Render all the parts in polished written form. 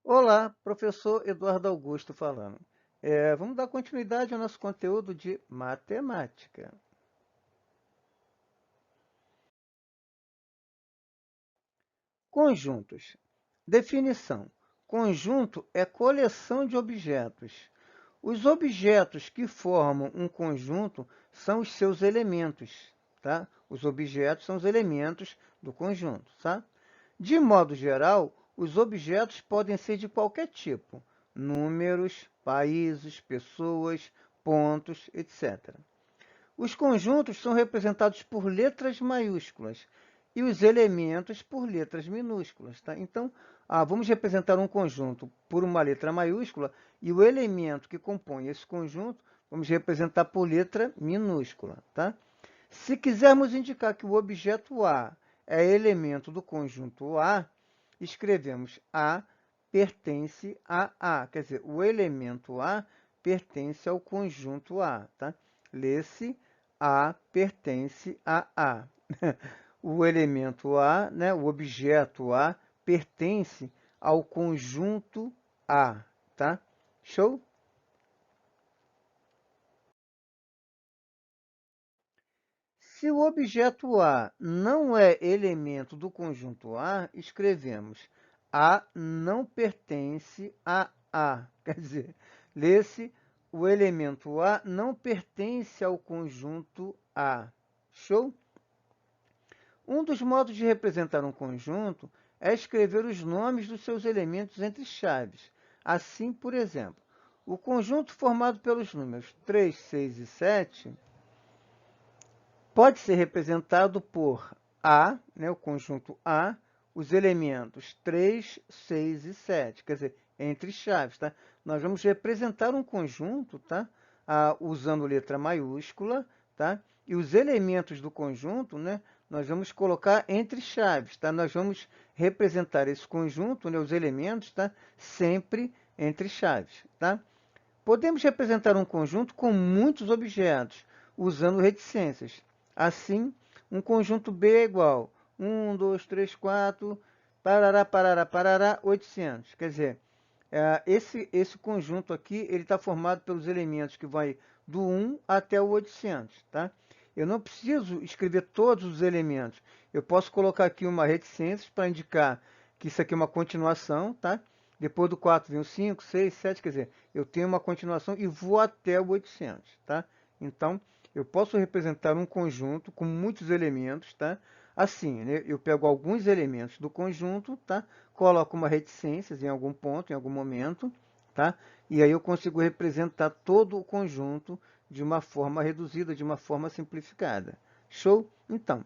Olá, professor Eduardo Augusto falando. Vamos dar continuidade ao nosso conteúdo de matemática. Conjuntos. Definição. Conjunto é coleção de objetos. Os objetos que formam um conjunto são os seus elementos, tá? Os objetos são os elementos do conjunto, tá? De modo geral, os objetos podem ser de qualquer tipo: números, países, pessoas, pontos, etc. Os conjuntos são representados por letras maiúsculas e os elementos por letras minúsculas, tá? Então, vamos representar um conjunto por uma letra maiúscula e o elemento que compõe esse conjunto vamos representar por letra minúscula, tá? Se quisermos indicar que o objeto A é elemento do conjunto A, escrevemos A pertence a A. Quer dizer, o elemento A pertence ao conjunto A, tá? Lê-se A pertence a A. O elemento A, né, o objeto A, pertence ao conjunto A, tá? Show? Se o objeto A não é elemento do conjunto A, escrevemos A não pertence a A. Quer dizer, lê-se o elemento A não pertence ao conjunto A. Show? Um dos modos de representar um conjunto é escrever os nomes dos seus elementos entre chaves. Assim, por exemplo, o conjunto formado pelos números 3, 6 e 7 pode ser representado por A, né, o conjunto A, os elementos 3, 6 e 7, quer dizer, entre chaves, tá? Nós vamos representar um conjunto, tá? Usando letra maiúscula, tá? E os elementos do conjunto, né, nós vamos colocar entre chaves, tá? Nós vamos representar esse conjunto, né, os elementos, tá? Sempre entre chaves, tá? Podemos representar um conjunto com muitos objetos, usando reticências. Assim, um conjunto B é igual 1, 2, 3, 4, parará, parará, parará, 800. Quer dizer, esse conjunto aqui ele está formado pelos elementos que vai do 1 até o 800. Tá? Eu não preciso escrever todos os elementos. Eu posso colocar aqui uma reticência para indicar que isso aqui é uma continuação, tá? Depois do 4 vem o 5, 6, 7, quer dizer, eu tenho uma continuação e vou até o 800, tá? Então, eu posso representar um conjunto com muitos elementos, tá? Assim, né? Eu pego alguns elementos do conjunto, tá? Coloco uma reticência em algum ponto, em algum momento, tá? E aí eu consigo representar todo o conjunto de uma forma reduzida, de uma forma simplificada. Show? Então,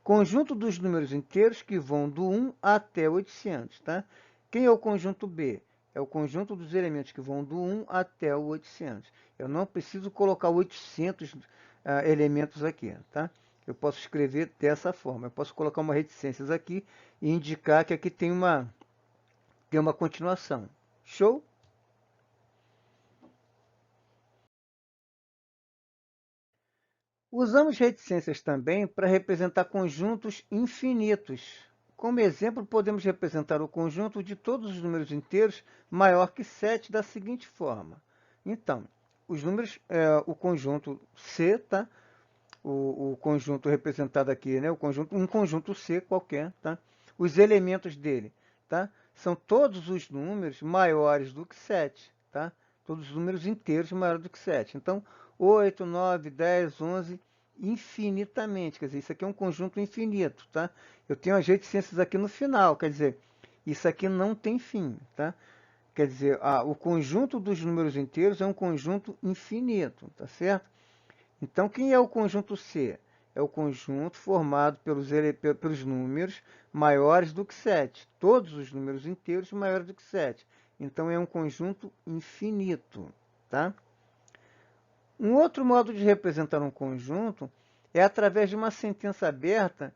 conjunto dos números inteiros que vão do 1 até 800, tá? Quem é o conjunto B? É o conjunto dos elementos que vão do 1 até o 800. Eu não preciso colocar 800 elementos aqui, tá? Eu posso escrever dessa forma. Eu posso colocar uma reticências aqui e indicar que aqui tem uma continuação. Show? Usamos reticências também para representar conjuntos infinitos. Como exemplo, podemos representar o conjunto de todos os números inteiros maior que 7 da seguinte forma. Então, os números, o conjunto C, tá? O conjunto representado aqui, né? Um conjunto C qualquer, tá? Os elementos dele, tá? São todos os números maiores do que 7, tá? Todos os números inteiros maiores do que 7. Então, 8, 9, 10, 11, infinitamente. Quer dizer, isso aqui é um conjunto infinito, tá? Eu tenho as reticências aqui no final, quer dizer, isso aqui não tem fim, tá? Quer dizer, o conjunto dos números inteiros é um conjunto infinito, tá certo? Então, quem é o conjunto C? É o conjunto formado pelos números maiores do que 7. Todos os números inteiros maiores do que 7. Então, é um conjunto infinito, tá? Um outro modo de representar um conjunto é através de uma sentença aberta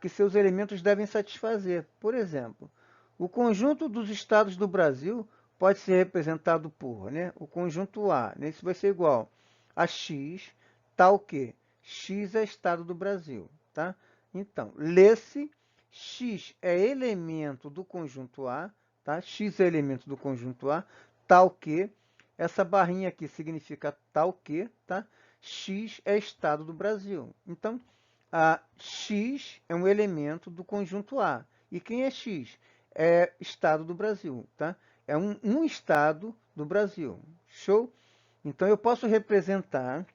que seus elementos devem satisfazer. Por exemplo, o conjunto dos estados do Brasil pode ser representado por, né, o conjunto A. Né, isso vai ser igual a x, tal que x é estado do Brasil. Tá? Então, lê-se x é elemento do conjunto A, tá? X é elemento do conjunto A, tal que, essa barrinha aqui significa tal que, tá? X é estado do Brasil. Então, a X é um elemento do conjunto A. E quem é X? É estado do Brasil, tá? É um estado do Brasil. Show? Então, eu posso representar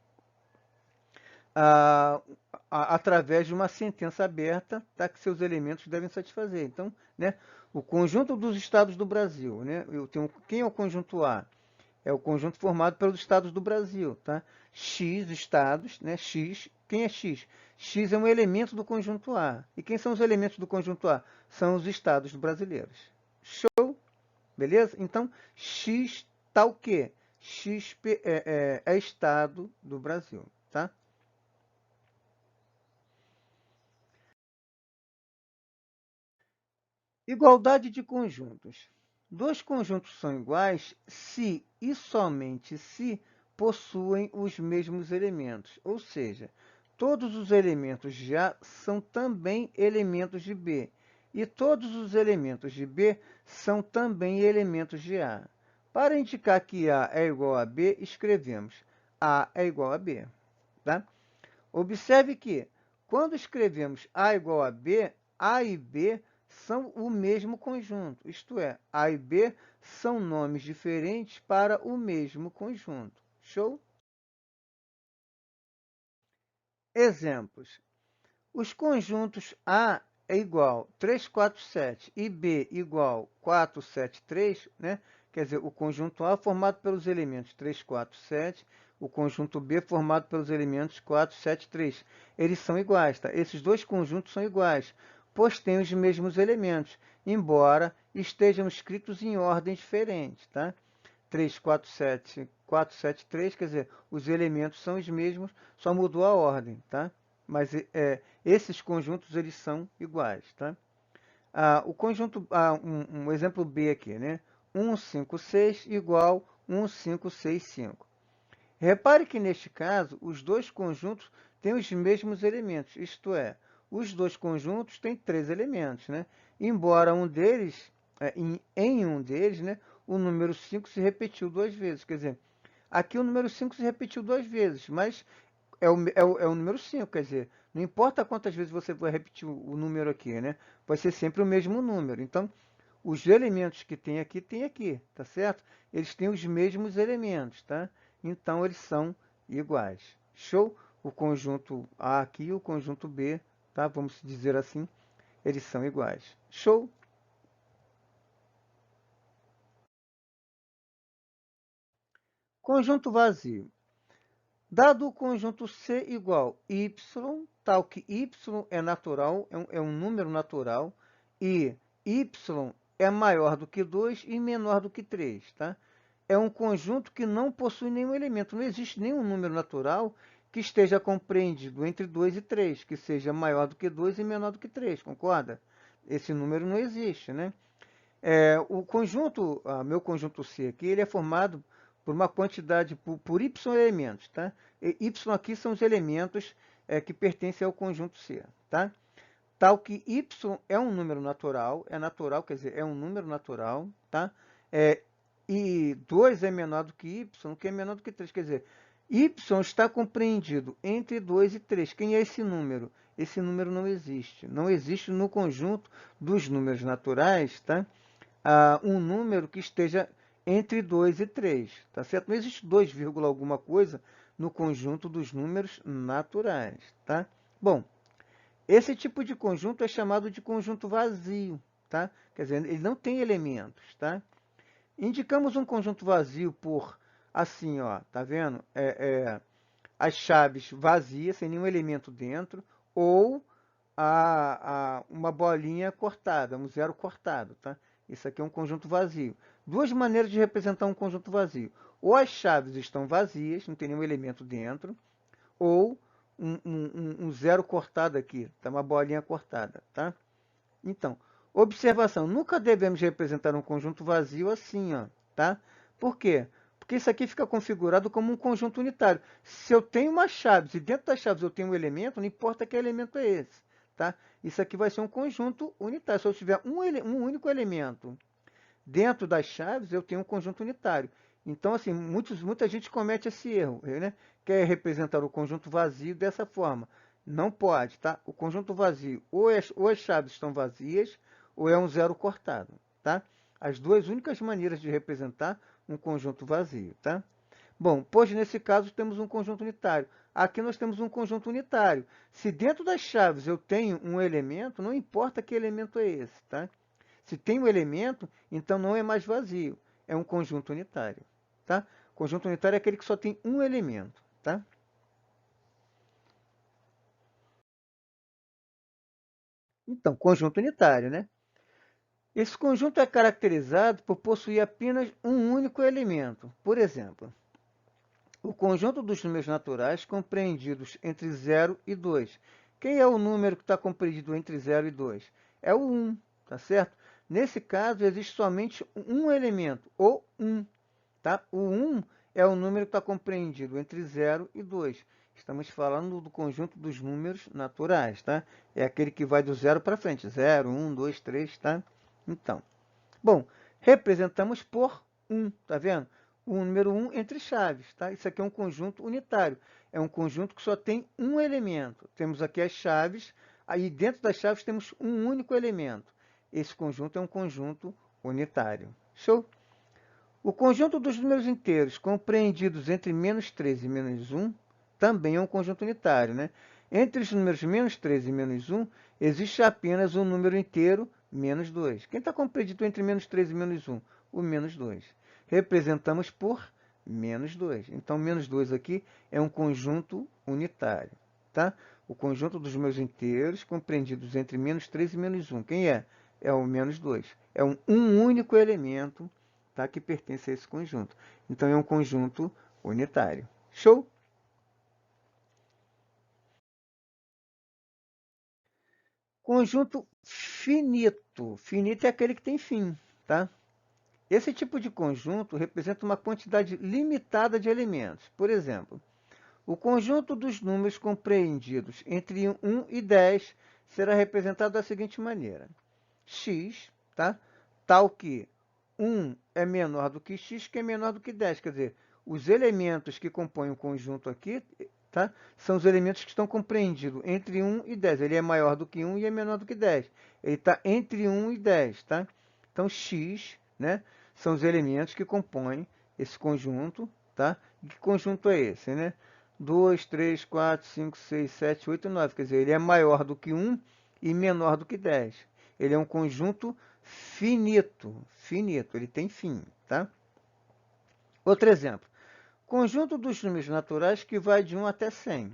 ah, através de uma sentença aberta, tá, que seus elementos devem satisfazer. Então, né, o conjunto dos estados do Brasil, né, quem é o conjunto A? É o conjunto formado pelos estados do Brasil, tá? X estados, né? X, quem é X? X é um elemento do conjunto A. E quem são os elementos do conjunto A? São os estados brasileiros. Show? Beleza? Então, X tal que? X é estado do Brasil, tá? Igualdade de conjuntos. Dois conjuntos são iguais se e somente se possuem os mesmos elementos, ou seja, todos os elementos de A são também elementos de B, e todos os elementos de B são também elementos de A. Para indicar que A é igual a B, escrevemos A é igual a B. Tá? Observe que, quando escrevemos A igual a B, A e B são o mesmo conjunto, isto é, A e B são nomes diferentes para o mesmo conjunto. Show? Exemplos. Os conjuntos A é igual 347 e B igual 473, né? Quer dizer, o conjunto A formado pelos elementos 347, o conjunto B formado pelos elementos 473. Eles são iguais, tá? Esses dois conjuntos são iguais, pois têm os mesmos elementos, embora estejam escritos em ordem diferente, tá? 347, 473, quer dizer, os elementos são os mesmos, só mudou a ordem, tá? Mas esses conjuntos eles são iguais, tá? O conjunto, um exemplo B aqui, né? 156 igual 1565. Repare que neste caso os dois conjuntos têm os mesmos elementos, isto é, os dois conjuntos têm três elementos, né? Embora um deles, em um deles, né, o número 5 se repetiu duas vezes. Quer dizer, aqui o número 5 se repetiu duas vezes, mas é o número 5, quer dizer, não importa quantas vezes você vai repetir o número aqui, né? Vai ser sempre o mesmo número. Então, os elementos que tem aqui, tá certo? Eles têm os mesmos elementos, tá? Então, eles são iguais. Show? O conjunto A aqui e o conjunto B, tá? Vamos dizer assim, eles são iguais. Show? Conjunto vazio. Dado o conjunto C igual y, tal que y é natural, é um número natural, e y é maior do que 2 e menor do que 3, tá? É um conjunto que não possui nenhum elemento. Não existe nenhum número natural que esteja compreendido entre 2 e 3, que seja maior do que 2 e menor do que 3, concorda? Esse número não existe, né? O conjunto, meu conjunto C aqui, ele é formado por uma quantidade, por y elementos, tá? E y aqui são os elementos que pertencem ao conjunto C, tá? Tal que y é um número natural, quer dizer, é um número natural, tá? E 2 é menor do que y, que é menor do que 3, quer dizer, y está compreendido entre 2 e 3. Quem é esse número? Esse número não existe. Não existe no conjunto dos números naturais, tá? Um número que esteja entre 2 e 3, tá certo? Não existe 2, alguma coisa no conjunto dos números naturais, tá? Bom, esse tipo de conjunto é chamado de conjunto vazio, tá? Quer dizer, ele não tem elementos, tá? Indicamos um conjunto vazio por assim, ó, tá vendo? As chaves vazias, sem nenhum elemento dentro, ou uma bolinha cortada, um zero cortado, tá? Isso aqui é um conjunto vazio. Duas maneiras de representar um conjunto vazio. Ou as chaves estão vazias, não tem nenhum elemento dentro, ou um zero cortado aqui, tá? Uma bolinha cortada, tá? Então, observação, nunca devemos representar um conjunto vazio assim, ó, tá? Por quê? Porque isso aqui fica configurado como um conjunto unitário. Se eu tenho uma chave e dentro das chaves eu tenho um elemento, não importa que elemento é esse, tá? Isso aqui vai ser um conjunto unitário. Se eu tiver um único elemento dentro das chaves eu tenho um conjunto unitário. Então, assim, muita gente comete esse erro, né? Quer representar o conjunto vazio dessa forma. Não pode, tá? O conjunto vazio, ou as chaves estão vazias, ou é um zero cortado, tá? As duas únicas maneiras de representar um conjunto vazio, tá? Bom, pois nesse caso temos um conjunto unitário. Aqui nós temos um conjunto unitário. Se dentro das chaves eu tenho um elemento, não importa que elemento é esse, tá? Se tem um elemento, então não é mais vazio, é um conjunto unitário, tá? Conjunto unitário é aquele que só tem um elemento, tá? Então, conjunto unitário, né? Esse conjunto é caracterizado por possuir apenas um único elemento. Por exemplo, o conjunto dos números naturais compreendidos entre 0 e 2. Quem é o número que está compreendido entre 0 e 2? É o 1, tá certo? Nesse caso, existe somente um elemento, o 1. Tá? O 1 é o número que está compreendido entre 0 e 2. Estamos falando do conjunto dos números naturais, tá? É aquele que vai do 0 para frente. 0, 1, 2, 3, tá? Então, bom, representamos por 1, tá vendo? O número 1 entre chaves, tá? Isso aqui é um conjunto unitário. É um conjunto que só tem um elemento. Temos aqui as chaves, aí dentro das chaves temos um único elemento. Esse conjunto é um conjunto unitário. Show? O conjunto dos números inteiros compreendidos entre menos 3 e menos 1 também é um conjunto unitário, né? Entre os números menos 3 e menos 1, existe apenas um número inteiro, menos 2. Quem está compreendido entre menos 3 e menos 1? O menos 2. Representamos por menos 2. Então, menos 2 aqui é um conjunto unitário, tá? O conjunto dos números inteiros compreendidos entre menos 3 e menos 1. Quem é? É o menos 2. É um único elemento, tá, que pertence a esse conjunto. Então, é um conjunto unitário. Show? Conjunto finito. Finito é aquele que tem fim, tá? Esse tipo de conjunto representa uma quantidade limitada de elementos. Por exemplo, o conjunto dos números compreendidos entre 1 e 10 será representado da seguinte maneira. X, tá? Tal que 1 é menor do que x, que é menor do que 10. Quer dizer, os elementos que compõem o conjunto aqui, tá? São os elementos que estão compreendidos entre 1 e 10. Ele é maior do que 1 e é menor do que 10. Ele está entre 1 e 10, tá? Então, x, né, são os elementos que compõem esse conjunto, tá? Que conjunto é esse, né? 2, 3, 4, 5, 6, 7, 8, 9. Quer dizer, ele é maior do que 1 e menor do que 10. Ele é um conjunto finito, finito, ele tem fim, tá? Outro exemplo, conjunto dos números naturais que vai de 1 até 100.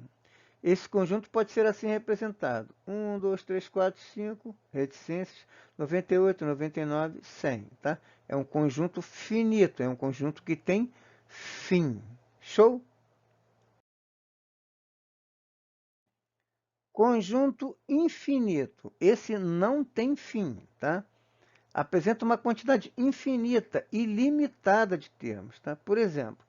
Esse conjunto pode ser assim representado. 1, 2, 3, 4, 5, reticências, 98, 99, 100, tá? É um conjunto finito, é um conjunto que tem fim. Show? Conjunto infinito. Esse não tem fim, tá? Apresenta uma quantidade infinita, ilimitada de termos, tá? Por exemplo,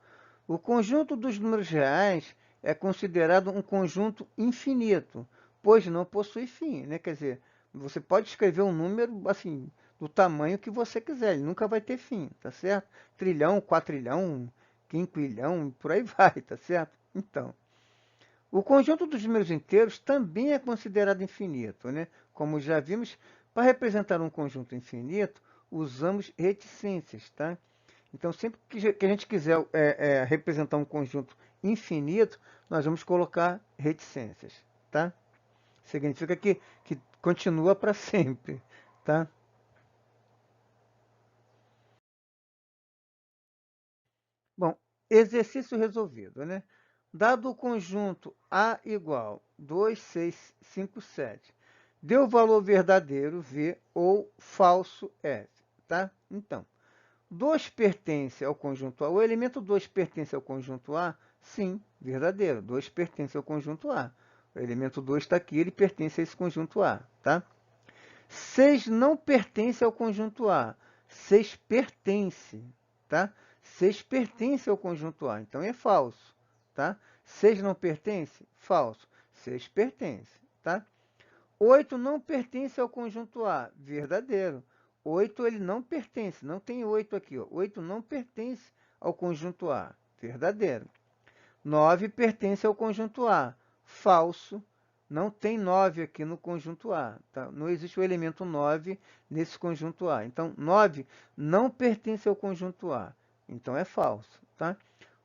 o conjunto dos números reais é considerado um conjunto infinito, pois não possui fim, né? Quer dizer, você pode escrever um número assim do tamanho que você quiser, ele nunca vai ter fim, tá certo? Trilhão, quatrilhão, quinquilhão, por aí vai, tá certo? Então, o conjunto dos números inteiros também é considerado infinito, né? Como já vimos, para representar um conjunto infinito, usamos reticências, tá? Então, sempre que a gente quiser representar um conjunto infinito, nós vamos colocar reticências, tá? Significa que continua para sempre, tá? Bom, exercício resolvido, né? Dado o conjunto A igual 2, 6, 5, 7, dê o valor verdadeiro V ou falso F, tá? Então, 2 pertence ao conjunto A. O elemento 2 pertence ao conjunto A? Sim, verdadeiro. 2 pertence ao conjunto A. O elemento 2 está aqui, ele pertence a esse conjunto A, tá? 6 não pertence ao conjunto A. 6 pertence, tá? 6 pertence ao conjunto A, então é falso, tá? 6 não pertence? Falso. 6 pertence, tá? 8 não pertence ao conjunto A, verdadeiro. 8 ele não pertence, não tem 8 aqui. Ó. 8 não pertence ao conjunto A, verdadeiro. 9 pertence ao conjunto A, falso. Não tem 9 aqui no conjunto A. Tá? Não existe o elemento 9 nesse conjunto A. Então, 9 não pertence ao conjunto A. Então, é falso. Tá?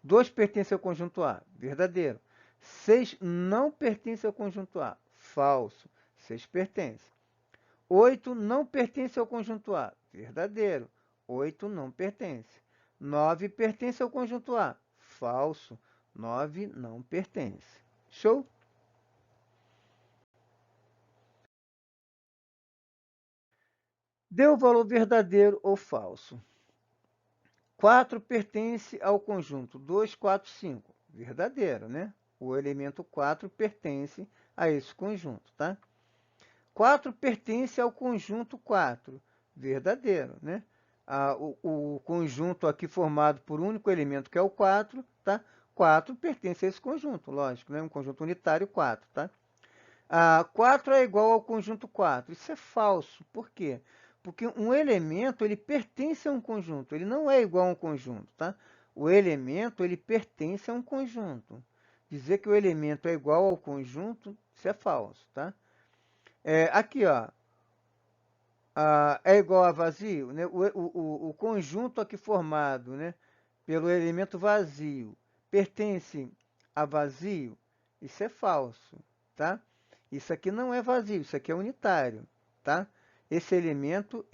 2 pertence ao conjunto A, verdadeiro. 6 não pertence ao conjunto A, falso. 6 pertence. 8 não pertence ao conjunto A, verdadeiro. 8 não pertence. 9 pertence ao conjunto A, falso. 9 não pertence. Show? Dê o valor verdadeiro ou falso. 4 pertence ao conjunto 2, 4, 5. Verdadeiro, né? O elemento 4 pertence a esse conjunto, tá? 4 pertence ao conjunto 4. Verdadeiro, né? O conjunto aqui formado por um único elemento, que é o 4, tá? 4 pertence a esse conjunto, lógico, né? Um conjunto unitário 4, tá? 4 é igual ao conjunto 4. Isso é falso. Por quê? Porque um elemento ele pertence a um conjunto, ele não é igual a um conjunto, tá? O elemento ele pertence a um conjunto. Dizer que o elemento é igual ao conjunto, isso é falso, tá? Aqui, ó, é igual a vazio, né? O conjunto aqui formado, né, pelo elemento vazio pertence a vazio, isso é falso, tá? Isso aqui não é vazio, isso aqui é unitário, tá? Esse elemento,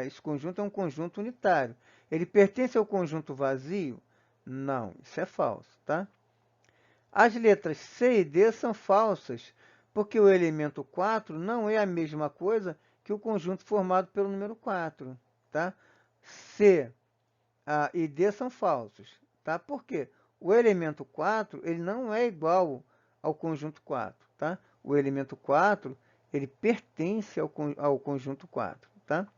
esse conjunto é um conjunto unitário. Ele pertence ao conjunto vazio? Não, isso é falso, tá? As letras C e D são falsas, porque o elemento 4 não é a mesma coisa que o conjunto formado pelo número 4, tá? C e D são falsos, tá? Por quê? O elemento 4, ele não é igual ao conjunto 4, tá? O elemento 4, ele pertence ao conjunto 4, tá?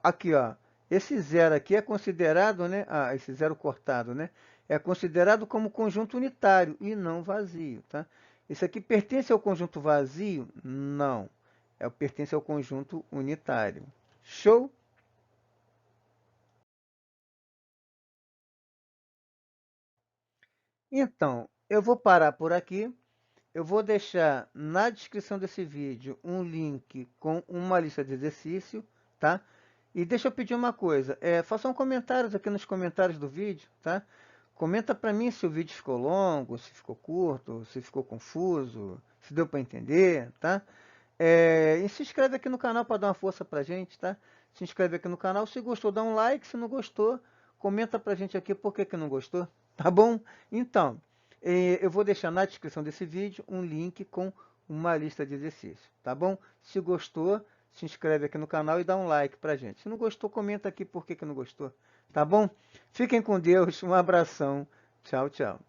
Aqui, ó, esse zero aqui é considerado, né? Esse zero cortado, né? É considerado como conjunto unitário e não vazio, tá? Isso aqui pertence ao conjunto vazio? Não. Pertence ao conjunto unitário. Show? Então, eu vou parar por aqui. Eu vou deixar na descrição desse vídeo um link com uma lista de exercício, tá? E deixa eu pedir uma coisa, façam comentários aqui nos comentários do vídeo, tá? Comenta para mim se o vídeo ficou longo, se ficou curto, se ficou confuso, se deu para entender, tá? E se inscreve aqui no canal para dar uma força pra gente, tá? Se inscreve aqui no canal, se gostou dá um like, se não gostou, comenta pra gente aqui por que não gostou, tá bom? Então, eu vou deixar na descrição desse vídeo um link com uma lista de exercícios, tá bom? Se gostou, se inscreve aqui no canal e dá um like pra gente. Se não gostou, comenta aqui por que não gostou, tá bom? Fiquem com Deus, um abração, tchau, tchau.